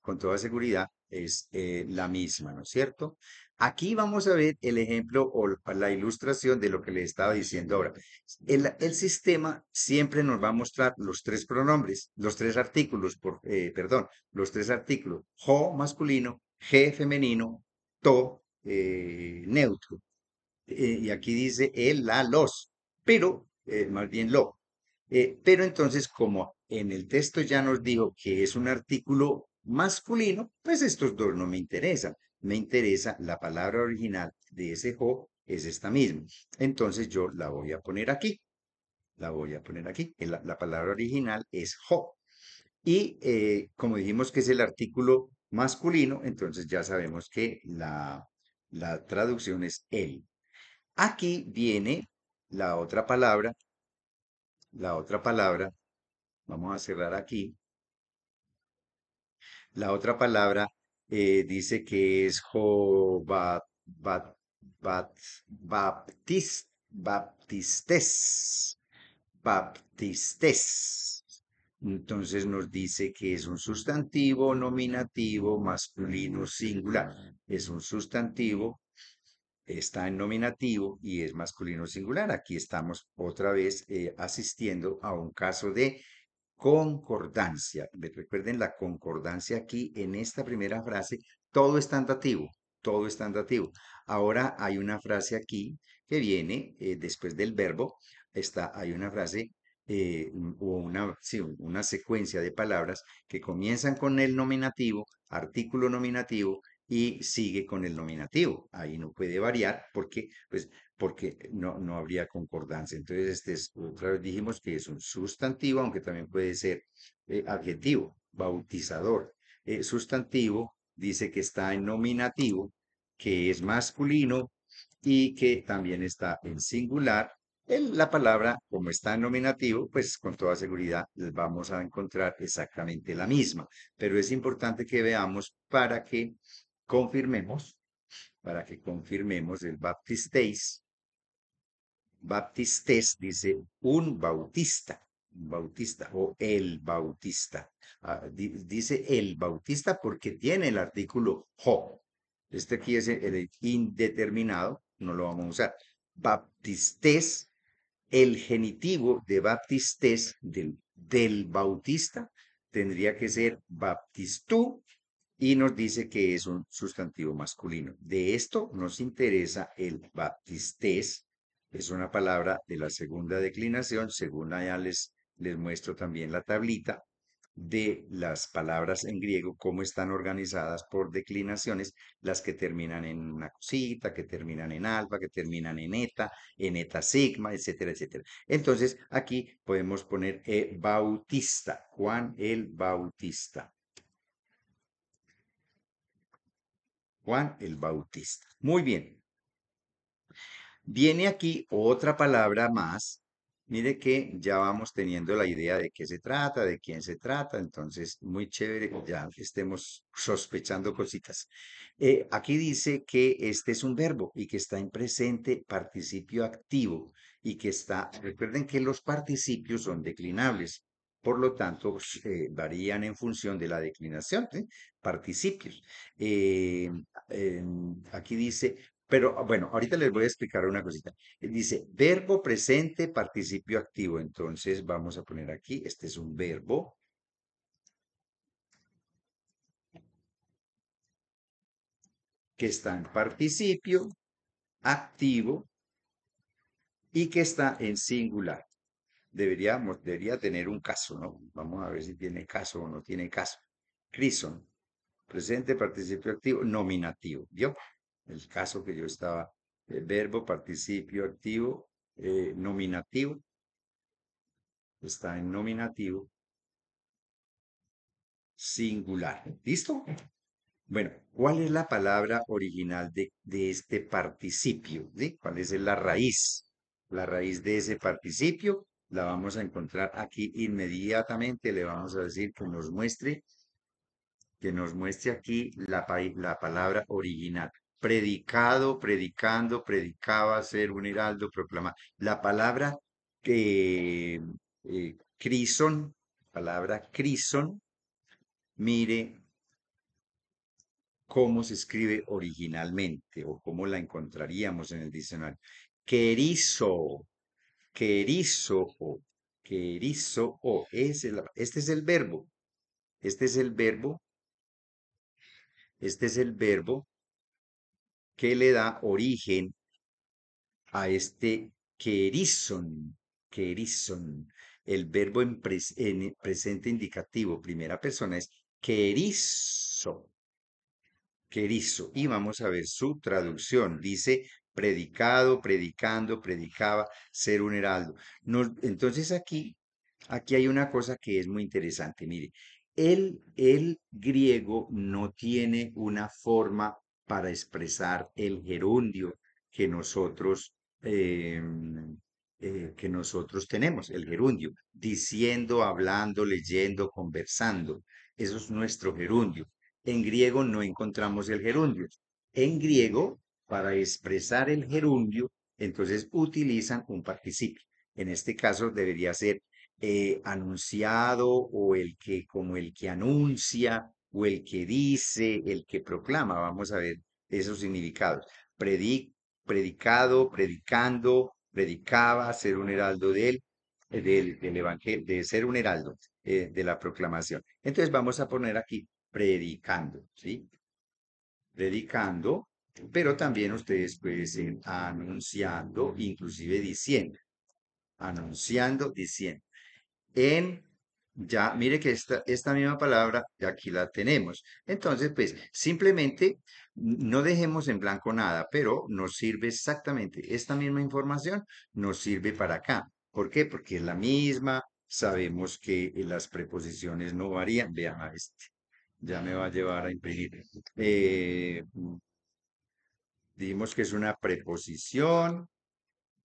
con toda seguridad es la misma, ¿no es cierto? Aquí vamos a ver el ejemplo o la ilustración de lo que le estaba diciendo ahora. El sistema siempre nos va a mostrar los tres pronombres, los tres artículos, perdón, los tres artículos, jo masculino, je femenino, to neutro. Y aquí dice el, la, los, pero más bien lo. Pero entonces, como en el texto ya nos dijo que es un artículo masculino, pues estos dos no me interesan. Me interesa la palabra original de ese jo, es esta misma. Entonces yo la voy a poner aquí. La voy a poner aquí. La palabra original es jo. Y como dijimos que es el artículo masculino, entonces ya sabemos que la traducción es él. Aquí viene la otra palabra, la otra palabra, vamos a cerrar aquí, la otra palabra dice que es bat, bat, baptist, baptistes, baptistes. Entonces nos dice que es un sustantivo nominativo masculino singular. Es un sustantivo, está en nominativo y es masculino singular. Aquí estamos otra vez asistiendo a un caso de concordancia. Recuerden la concordancia aquí en esta primera frase, todo está en dativo, todo está en dativo. Ahora hay una frase aquí que viene después del verbo, hay una frase o una, sí, una secuencia de palabras que comienzan con el nominativo, artículo nominativo y sigue con el nominativo. Ahí no puede variar porque pues porque no habría concordancia. Entonces, otra vez dijimos que es un sustantivo, aunque también puede ser adjetivo, bautizador. Sustantivo dice que está en nominativo, que es masculino y que también está en singular. La palabra, como está en nominativo, pues con toda seguridad les vamos a encontrar exactamente la misma. Pero es importante que veamos confirmemos, para que confirmemos el baptisteis. Baptistes dice un bautista o el bautista. Dice el bautista porque tiene el artículo ho. Este aquí es el indeterminado, no lo vamos a usar. Baptistes, el genitivo de baptistes del bautista tendría que ser baptistú y nos dice que es un sustantivo masculino. De esto nos interesa el baptistés, es una palabra de la segunda declinación, según allá les muestro también la tablita de las palabras en griego, cómo están organizadas por declinaciones, las que terminan en una cosita, que terminan en alfa, que terminan en eta sigma, etcétera, etcétera. Entonces, aquí podemos poner bautista, Juan el Bautista. Juan el Bautista. Muy bien. Viene aquí otra palabra más. Mire que ya vamos teniendo la idea de qué se trata, de quién se trata. Entonces, muy chévere, ya estemos sospechando cositas. Aquí dice que este es un verbo y que está en presente participio activo y que está, recuerden que los participios son declinables. Por lo tanto, varían en función de la declinación, ¿sí? Participios. Eh, Aquí dice, pero bueno, ahorita les voy a explicar una cosita. Dice verbo presente, participio activo. Entonces vamos a poner aquí, este es un verbo que está en participio activo y que está en singular. Debería tener un caso, ¿no? Vamos a ver si tiene caso o no tiene caso. Crison, presente, participio activo, nominativo. ¿Vio? El caso que yo estaba, verbo, participio activo, nominativo, está en nominativo singular. ¿Listo? Bueno, ¿cuál es la palabra original de este participio? ¿Sí? ¿Cuál es la raíz? La raíz de ese participio la vamos a encontrar aquí inmediatamente. Le vamos a decir que nos muestre aquí la palabra original. Predicado, predicando, predicaba, ser un heraldo, proclamar. La palabra crison, palabra crison, mire cómo se escribe originalmente o cómo la encontraríamos en el diccionario. Querizo, querizo o, querizo o. Este es el verbo. Este es el verbo. Este es el verbo que le da origen a este querison, querison. El verbo en presente indicativo, primera persona, es querizo, querizo. Y vamos a ver su traducción. Dice predicado, predicando, predicaba, ser un heraldo. Entonces aquí hay una cosa que es muy interesante. Mire, el griego no tiene una forma para expresar el gerundio que que nosotros tenemos, el gerundio, diciendo, hablando, leyendo, conversando. Eso es nuestro gerundio. En griego no encontramos el gerundio. En griego, para expresar el gerundio, entonces utilizan un participio. En este caso debería ser anunciado o el que, como el que anuncia o el que dice, el que proclama. Vamos a ver esos significados. Predicado, predicando, predicaba, ser un heraldo del evangelio, de ser un heraldo de la proclamación. Entonces vamos a poner aquí predicando, ¿sí? Predicando, pero también ustedes pueden ser anunciando, inclusive diciendo, anunciando, diciendo. En, ya, mire que esta misma palabra, ya aquí la tenemos. Entonces, pues, simplemente no dejemos en blanco nada, pero nos sirve exactamente esta misma información, nos sirve para acá. ¿Por qué? Porque es la misma, sabemos que las preposiciones no varían. Vean a este, ya me va a llevar a imprimir. Eh, Dijimos que es una preposición,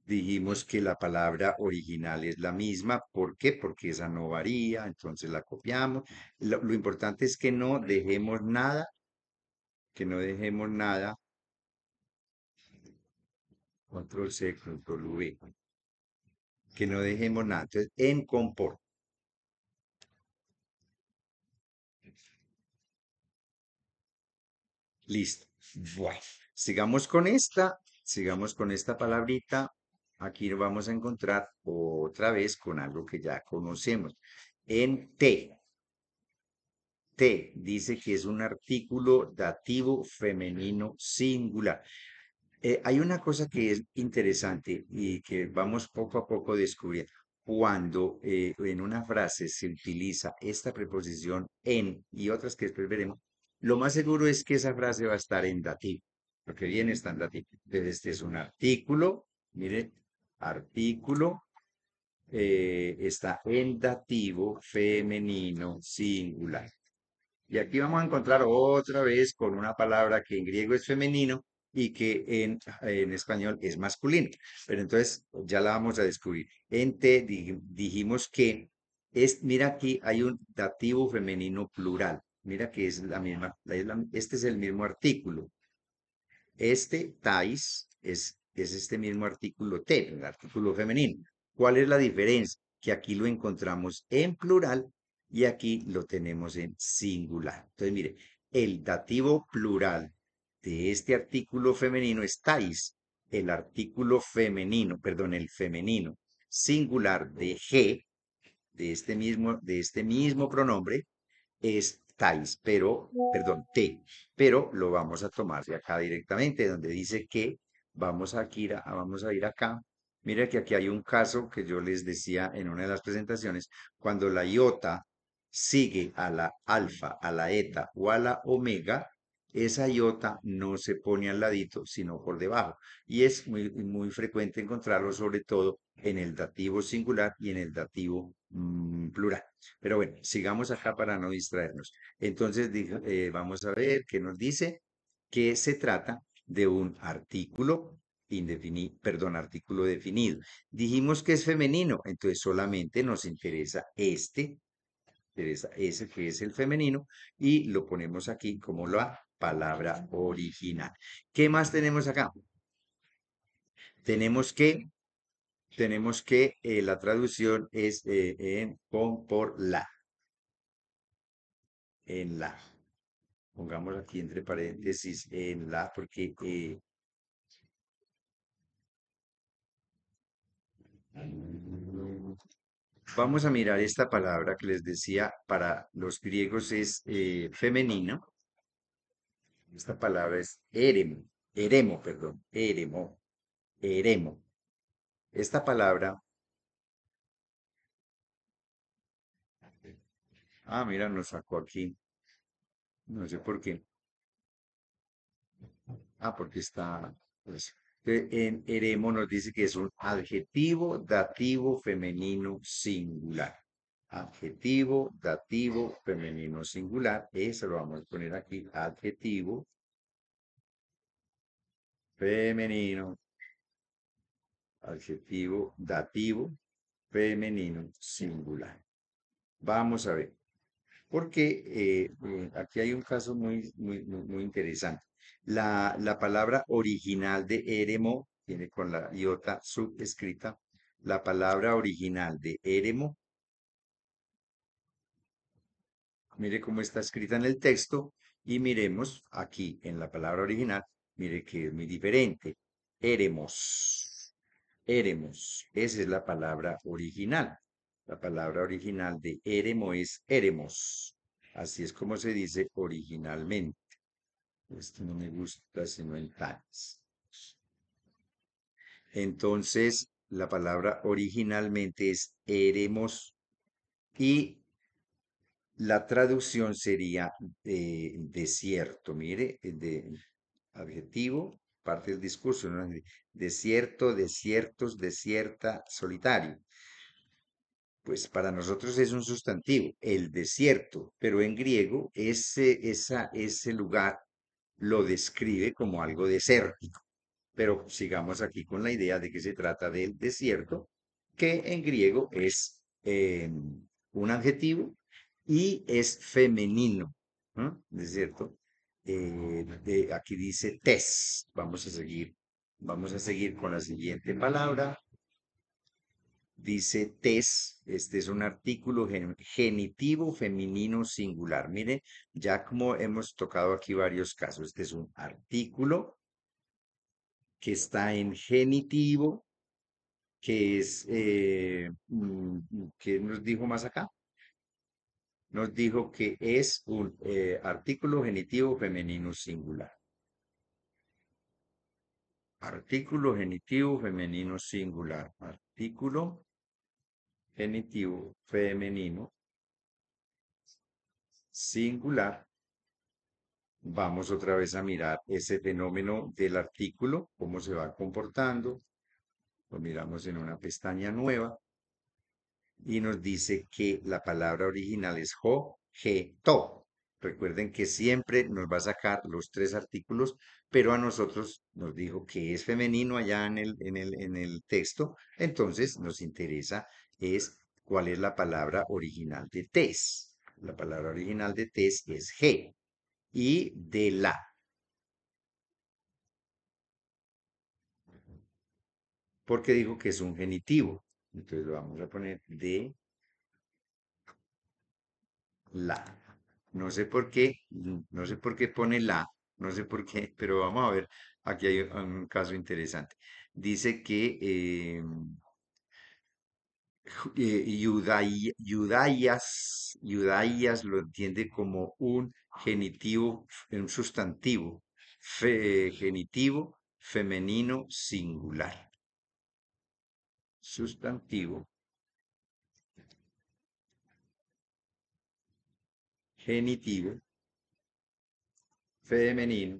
dijimos que la palabra original es la misma. ¿Por qué? Porque esa no varía, entonces la copiamos. Lo importante es que no dejemos nada, control C, control V, que no dejemos nada. Entonces, en comport, listo. Bueno, sigamos con esta palabrita. Aquí lo vamos a encontrar otra vez con algo que ya conocemos. En T. T dice que es un artículo dativo femenino singular. Hay una cosa que es interesante y que vamos poco a poco descubriendo. Cuando en una frase se utiliza esta preposición en y otras que después veremos, lo más seguro es que esa frase va a estar en dativo, lo que viene está en dativo. Entonces, este es un artículo, mire, artículo, está en dativo femenino singular. Y aquí vamos a encontrar otra vez con una palabra que en griego es femenino y que en español es masculino. Pero entonces ya la vamos a descubrir. En te dijimos que mira aquí hay un dativo femenino plural. Mira que es la misma, este es el mismo artículo. Este tais es este mismo artículo te, el artículo femenino. ¿Cuál es la diferencia? Que aquí lo encontramos en plural y aquí lo tenemos en singular. Entonces, mire, el dativo plural de este artículo femenino es tais. El artículo femenino, perdón, el femenino singular de G, de este mismo pronombre, es tais, pero, perdón, te, pero lo vamos a tomar de acá directamente, donde dice que vamos a ir acá. Mira que aquí hay un caso que yo les decía en una de las presentaciones, cuando la iota sigue a la alfa, a la eta o a la omega, esa iota no se pone al ladito, sino por debajo. Y es muy frecuente encontrarlo, sobre todo en el dativo singular y en el dativo plural. Pero bueno, sigamos acá para no distraernos. Entonces, vamos a ver qué nos dice que se trata de un artículo indefinido, perdón, artículo definido. Dijimos que es femenino, entonces solamente nos interesa ese que es el femenino y lo ponemos aquí como la palabra original. ¿Qué más tenemos acá? Tenemos que, la traducción es por la, en la. Pongamos aquí entre paréntesis en la, porque vamos a mirar esta palabra que les decía, para los griegos es femenino. Esta palabra es eremo. Esta palabra, mira, nos sacó aquí, no sé por qué. Porque está, pues, en eremo nos dice que es un adjetivo dativo femenino singular. Adjetivo dativo femenino singular. Eso lo vamos a poner aquí. Adjetivo femenino. Adjetivo dativo femenino singular. Vamos a ver. Porque aquí hay un caso muy interesante. La palabra original de eremo tiene con la iota subescrita, la palabra original de éremo. Mire cómo está escrita en el texto y miremos aquí en la palabra original, mire que es muy diferente. Éremos, éremos, esa es la palabra original. La palabra original de éremo es éremos. Así es como se dice originalmente. Esto no me gusta sino en tales. Entonces, la palabra originalmente es éremos y la traducción sería desierto. Mire, de adjetivo, parte del discurso, ¿no? Desierto, desiertos, desierta, solitario. Pues para nosotros es un sustantivo, el desierto, pero en griego ese lugar lo describe como algo desértico. Pero sigamos aquí con la idea de que se trata del desierto, que en griego es un adjetivo y es femenino, ¿no? Desierto. Aquí dice tes. Vamos a seguir con la siguiente palabra. Dice tes, este es un artículo genitivo femenino singular. Mire, ya como hemos tocado aquí varios casos, este es un artículo que está en genitivo, que es, ¿qué nos dijo más acá? Nos dijo que es un artículo genitivo femenino singular. Artículo genitivo femenino singular. Artículo genitivo femenino singular. Vamos otra vez a mirar ese fenómeno del artículo, cómo se va comportando. Lo miramos en una pestaña nueva y nos dice que la palabra original es to. Recuerden que siempre nos va a sacar los tres artículos, pero a nosotros nos dijo que es femenino allá en el texto, entonces nos interesa es cuál es la palabra original de tes. La palabra original de tes es G y de la. Porque dijo que es un genitivo. Entonces lo vamos a poner de la. No sé por qué pone la, no sé por qué, pero vamos a ver, aquí hay un caso interesante. Dice que Yudayas lo entiende como un genitivo, un sustantivo, genitivo femenino singular. Sustantivo genitivo femenino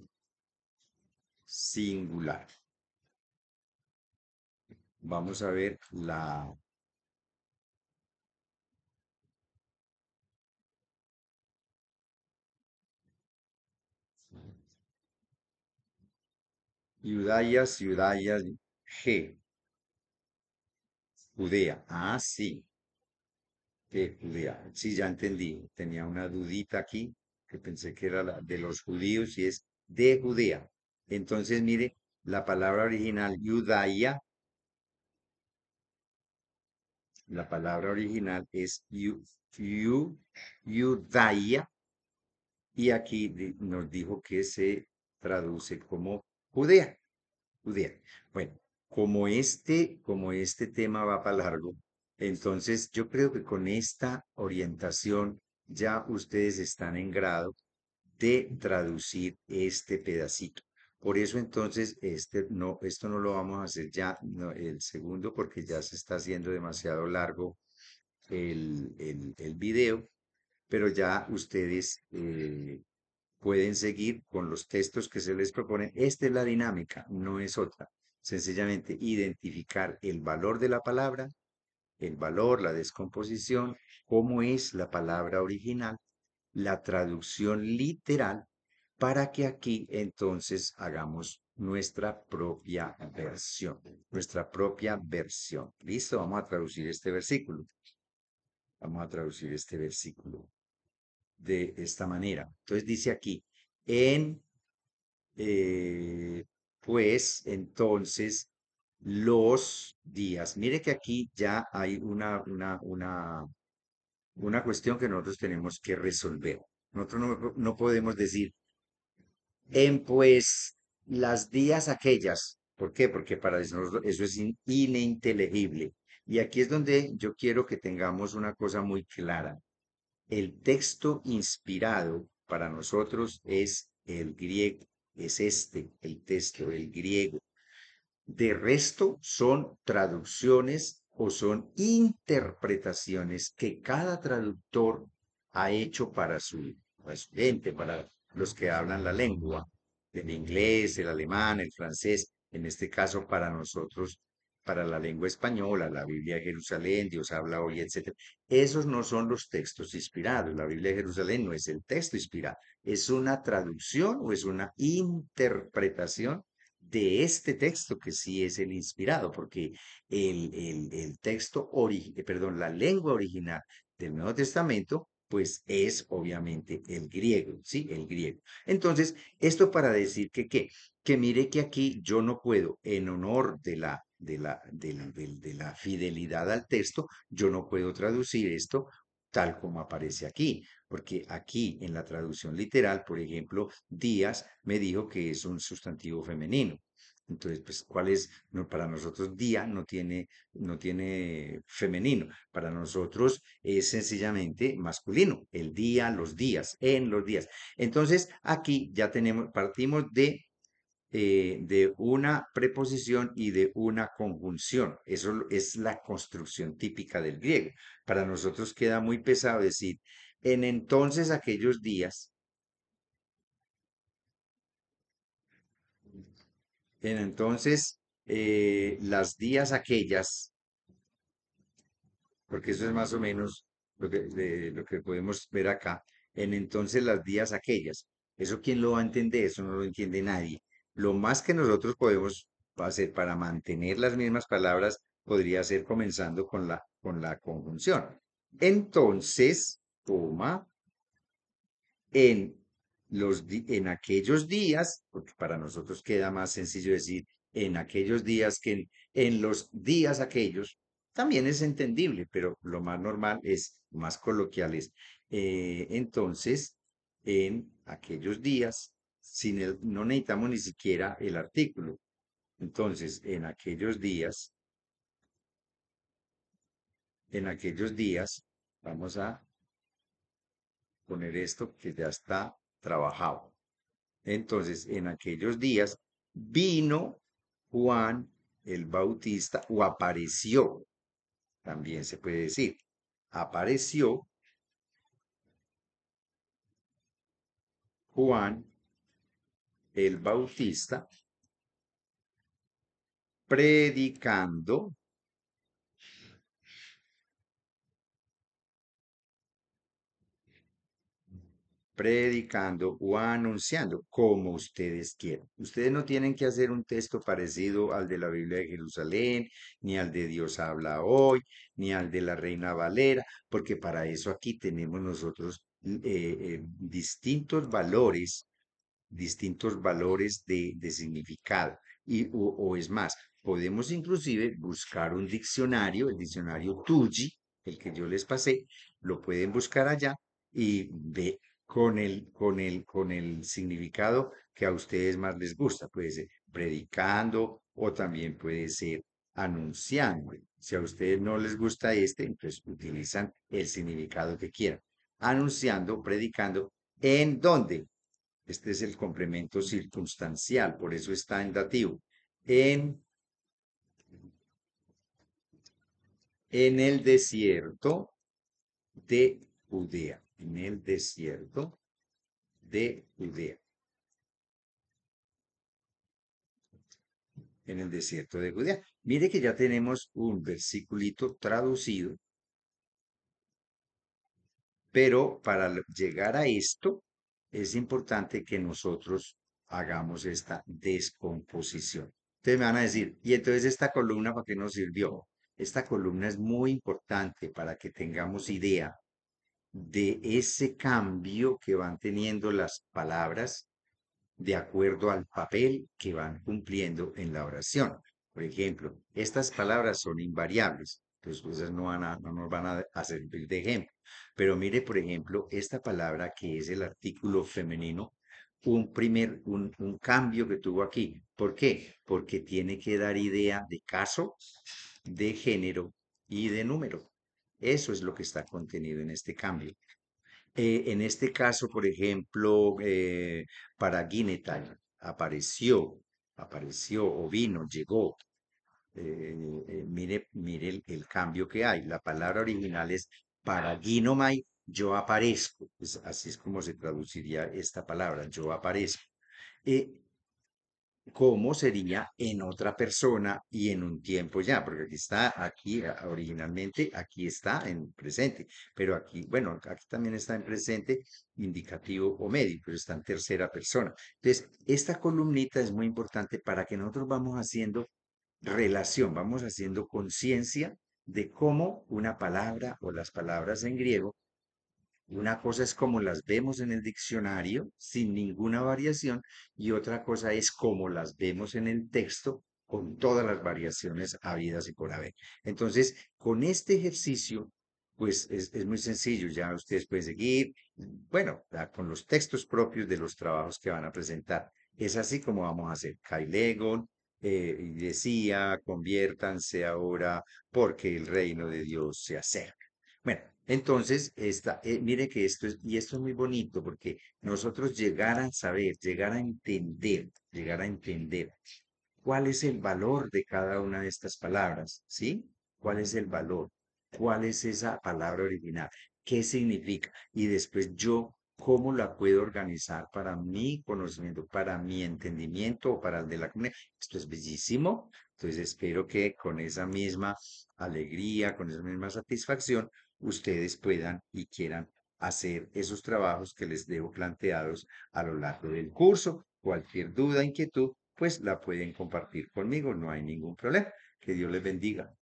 singular. Vamos a ver la Yudayas, G, Judea. Ah, sí, Judea. Sí, ya entendí. Tenía una dudita aquí que pensé que era la de los judíos y es de Judea. Entonces, mire, la palabra original Judaya, la palabra original es Judaya y aquí nos dijo que se traduce como Judea. Judea. Bueno, como este tema va para largo, entonces yo creo que con esta orientación ya ustedes están en grado de traducir este pedacito. Por eso entonces esto no lo vamos a hacer ya el segundo porque ya se está haciendo demasiado largo el video, pero ya ustedes pueden seguir con los textos que se les proponen. Esta es la dinámica, no es otra. Sencillamente identificar el valor de la palabra, el valor, la descomposición, cómo es la palabra original, la traducción literal, para que aquí entonces hagamos nuestra propia versión, nuestra propia versión. ¿Listo? Vamos a traducir este versículo. Vamos a traducir este versículo de esta manera. Entonces dice aquí, en, pues entonces los días. Mire que aquí ya hay una cuestión que nosotros tenemos que resolver. Nosotros no podemos decir, en pues las días aquellas. ¿Por qué? Porque para eso es ininteligible. Y aquí es donde yo quiero que tengamos una cosa muy clara. El texto inspirado para nosotros es el griego, es este, el texto, el griego. De resto, son traducciones o son interpretaciones que cada traductor ha hecho para su gente, para los que hablan la lengua, el inglés, el alemán, el francés, en este caso para nosotros, para la lengua española, la Biblia de Jerusalén, Dios habla hoy, etcétera. Esos no son los textos inspirados. La Biblia de Jerusalén no es el texto inspirado, es una traducción o es una interpretación de este texto que sí es el inspirado, porque el texto, perdón, la lengua original del Nuevo Testamento, pues es obviamente el griego, ¿sí? El griego. Entonces, esto para decir que mire que aquí yo no puedo, en honor de la fidelidad al texto, yo no puedo traducir esto tal como aparece aquí, porque aquí en la traducción literal, por ejemplo, días me dijo que es un sustantivo femenino. Entonces, pues, ¿cuál es? No, para nosotros día no tiene femenino. Para nosotros es sencillamente masculino. El día, los días, en los días. Entonces, aquí ya partimos de una preposición y de una conjunción. Eso es la construcción típica del griego. Para nosotros queda muy pesado decir, en entonces aquellos días, en entonces las días aquellas, porque eso es más o menos lo que podemos ver acá, en entonces las días aquellas. ¿Eso quién lo va a entender? Eso no lo entiende nadie. Lo más que nosotros podemos hacer para mantener las mismas palabras podría ser comenzando con la conjunción. Entonces, coma, en en aquellos días, porque para nosotros queda más sencillo decir en aquellos días que en los días aquellos, también es entendible, pero lo más normal es, más coloquial es, entonces, en aquellos días, no necesitamos ni siquiera el artículo. Entonces, en aquellos días, vamos a poner esto que ya está trabajado. Entonces, en aquellos días vino Juan el Bautista o apareció, también se puede decir, apareció Juan el Bautista predicando, predicando o anunciando, como ustedes quieran. Ustedes no tienen que hacer un texto parecido al de la Biblia de Jerusalén, ni al de Dios habla hoy, ni al de la Reina Valera, porque para eso aquí tenemos nosotros distintos valores de significado. O es más, podemos inclusive buscar un diccionario, el diccionario Tuji, el que yo les pasé, lo pueden buscar allá y ve con el significado que a ustedes más les gusta. Puede ser predicando o también puede ser anunciando. Si a ustedes no les gusta este, entonces utilizan el significado que quieran. Anunciando, predicando, ¿en dónde? Este es el complemento circunstancial, por eso está en dativo. En, en el desierto de Judea. En el desierto de Judea. En el desierto de Judea. Mire que ya tenemos un versiculito traducido, pero para llegar a esto es importante que nosotros hagamos esta descomposición. Ustedes me van a decir, ¿y entonces esta columna para qué nos sirvió? Esta columna es muy importante para que tengamos idea de ese cambio que van teniendo las palabras de acuerdo al papel que van cumpliendo en la oración. Por ejemplo, estas palabras son invariables, entonces pues, esas no nos van a servir de ejemplo. Pero mire, por ejemplo, esta palabra que es el artículo femenino, un cambio que tuvo aquí. ¿Por qué? Porque tiene que dar idea de caso, de género y de número. Eso es lo que está contenido en este cambio. En este caso, por ejemplo, para Guinetal, apareció o vino, llegó. Mire el cambio que hay. La palabra original es para Ginomai, yo aparezco. Así es como se traduciría esta palabra, yo aparezco. Eh, ¿Cómo sería en otra persona y en un tiempo ya? Porque aquí está, originalmente, aquí está en presente, pero aquí, bueno, aquí también está en presente indicativo o medio, pero está en tercera persona. Entonces, esta columnita es muy importante para que nosotros vamos haciendo relación, vamos haciendo conciencia de cómo una palabra o las palabras en griego, una cosa es como las vemos en el diccionario sin ninguna variación y otra cosa es como las vemos en el texto con todas las variaciones habidas y por haber. Entonces, con este ejercicio, pues es muy sencillo, ya ustedes pueden seguir, bueno, con los textos propios de los trabajos que van a presentar. Es así como vamos a hacer. Kai Legon y decía, conviértanse ahora porque el reino de Dios se acerca. Bueno, entonces, mire que esto es muy bonito porque nosotros llegar a saber, llegar a entender cuál es el valor de cada una de estas palabras, ¿sí? ¿Cuál es el valor? ¿Cuál es esa palabra original? ¿Qué significa? Y después yo, ¿cómo la puedo organizar para mi conocimiento, para mi entendimiento o para el de la comunidad? Esto es bellísimo. Entonces espero que con esa misma alegría, con esa misma satisfacción, ustedes puedan y quieran hacer esos trabajos que les dejo planteados a lo largo del curso. Cualquier duda, inquietud, pues la pueden compartir conmigo, no hay ningún problema. Que Dios les bendiga.